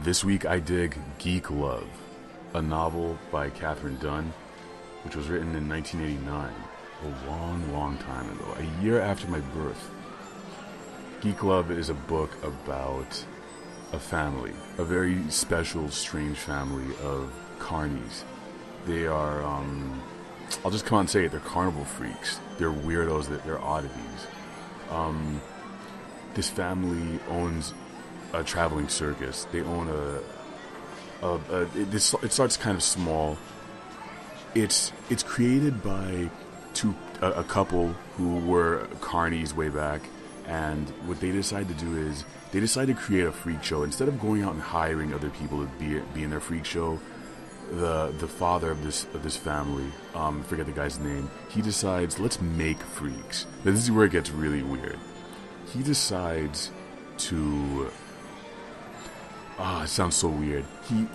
This week I dig Geek Love, a novel by Katherine Dunn, which was written in 1989, a long, long time ago, a year after my birth. Geek Love is a book about a family, a very special, strange family of carnies. They are, I'll just come out and say it, they're carnival freaks. They're weirdos, they're oddities. This family owns a traveling circus. They own it starts kind of small. It's created by a couple who were carnies way back, and what they decide to do is they decide to create a freak show. Instead of going out and hiring other people to be in their freak show, the father of this family, I forget the guy's name, he decides, let's make freaks. Now, this is where it gets really weird. He decides to it sounds so weird.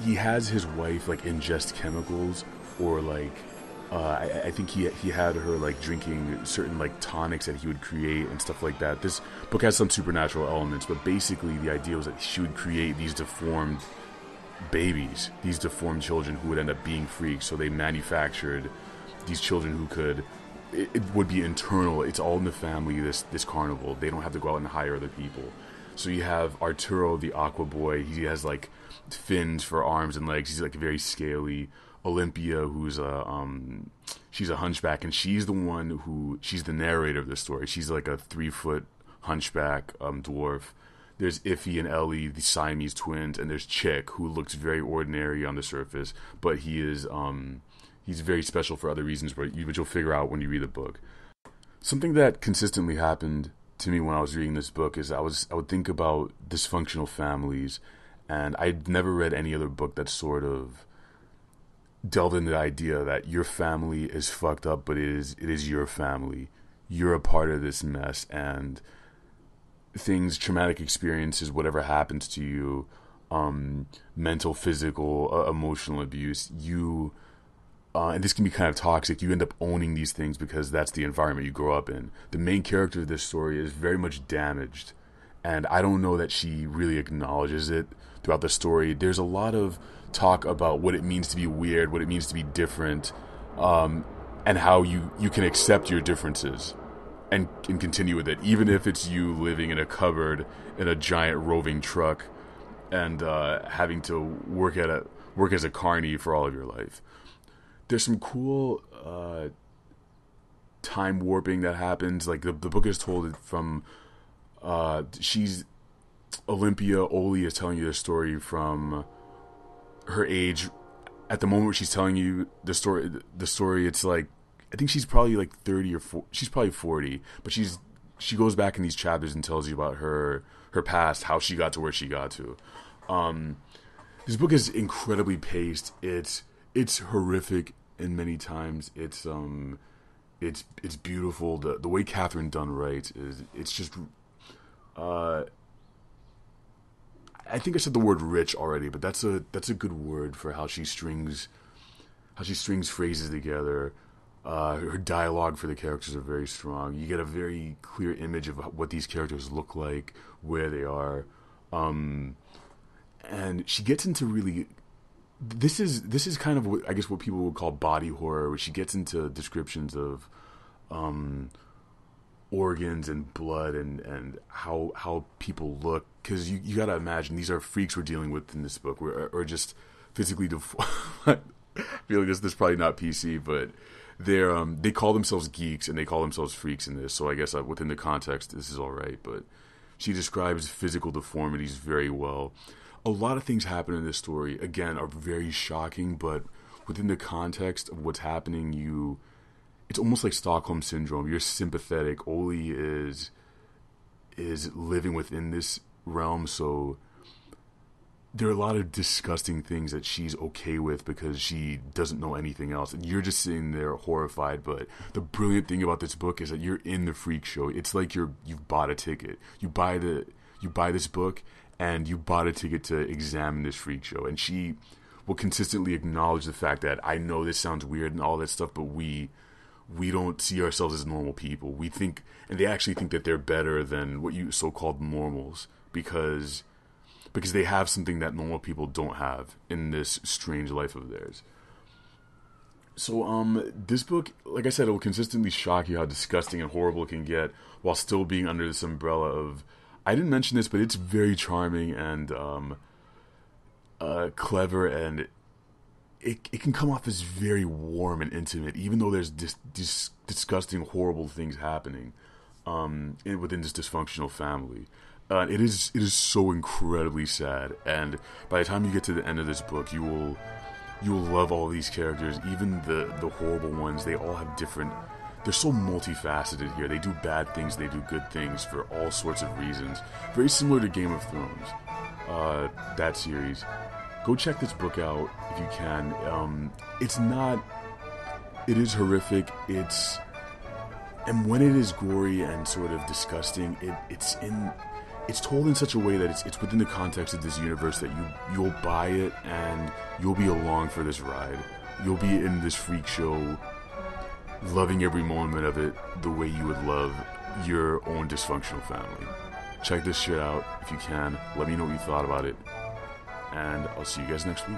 He has his wife like ingest chemicals, or like I think he had her like drinking certain like tonics that he would create and stuff like that. This book has some supernatural elements, but basically the idea was that she would create these deformed babies, these deformed children who would end up being freaks. So they manufactured these children who could, it would be internal. It's all in the family, this carnival. They don't have to go out and hire other people. So you have Arturo the Aquaboy. He has like fins for arms and legs. He's like very scaly. Olympia, who's she's a hunchback, and she's the narrator of the story. She's like a 3-foot hunchback dwarf. There's Iphy and Elly, the Siamese twins, and there's Chick, who looks very ordinary on the surface, but he is he's very special for other reasons, which you'll figure out when you read the book. Something that consistently happened to me when I was reading this book is I would think about dysfunctional families, and I'd never read any other book that sort of delved into the idea that your family is fucked up, but it is your family. You're a part of this mess, and things, traumatic experiences, whatever happens to you, mental, physical, emotional abuse, and this can be kind of toxic. You end up owning these things because that's the environment you grow up in. The main character of this story is very much damaged, and I don't know that she really acknowledges it throughout the story. There's a lot of talk about what it means to be weird, what it means to be different, and how you can accept your differences and continue with it, even if it's you living in a cupboard in a giant roving truck and having to work as a carny for all of your life. There's some cool time warping that happens. Like the book is told from she's Olympia. Oli is telling you the story from her age at the moment where she's telling you the story. It's like, I think she's probably like 30 or 40, she's probably 40, but she goes back in these chapters and tells you about her past, how she got to where she got to. This book is incredibly paced. It's horrific in many times. It's beautiful. The way Katherine Dunn writes it's just I think I said the word rich already, but that's a good word for how she strings phrases together. Her dialogue for the characters are very strong. You get a very clear image of what these characters look like, where they are, and she gets into really. This is kind of what, I guess, what people would call body horror, where she gets into descriptions of organs and blood and how people look, because you got to imagine these are freaks we're dealing with in this book, or just physically I feel like this is probably not PC, but they call themselves geeks and they call themselves freaks in this, so I guess within the context this is all right. But she describes physical deformities very well. A lot of things happen in this story, again, are very shocking, but within the context of what's happening, it's almost like Stockholm Syndrome. You're sympathetic. Oli is living within this realm, so there are a lot of disgusting things that she's okay with because she doesn't know anything else, and you're just sitting there horrified. But the brilliant thing about this book is that you're in the freak show. It's like you've bought a ticket. You buy this book, and you bought a ticket to examine this freak show. And she will consistently acknowledge the fact that, I know this sounds weird and all that stuff, but we don't see ourselves as normal people. We think, and they actually think that they're better than what you so-called normals, because because they have something that normal people don't have in this strange life of theirs. So, this book, like I said, it will consistently shock you how disgusting and horrible it can get while still being under this umbrella of, I didn't mention this, but it's very charming and clever, and it can come off as very warm and intimate, even though there's disgusting, horrible things happening within this dysfunctional family. It is so incredibly sad, and by the time you get to the end of this book, you will love all these characters, even the horrible ones. They all have different... They're so multifaceted here. They do bad things, they do good things for all sorts of reasons. Very similar to Game of Thrones, that series. Go check this book out if you can. It is horrific. And when it is gory and sort of disgusting, it's told in such a way that it's within the context of this universe that you'll buy it and you'll be along for this ride. You'll be in this freak show, loving every moment of it the way you would love your own dysfunctional family. Check this shit out if you can. Let me know what you thought about it. And I'll see you guys next week.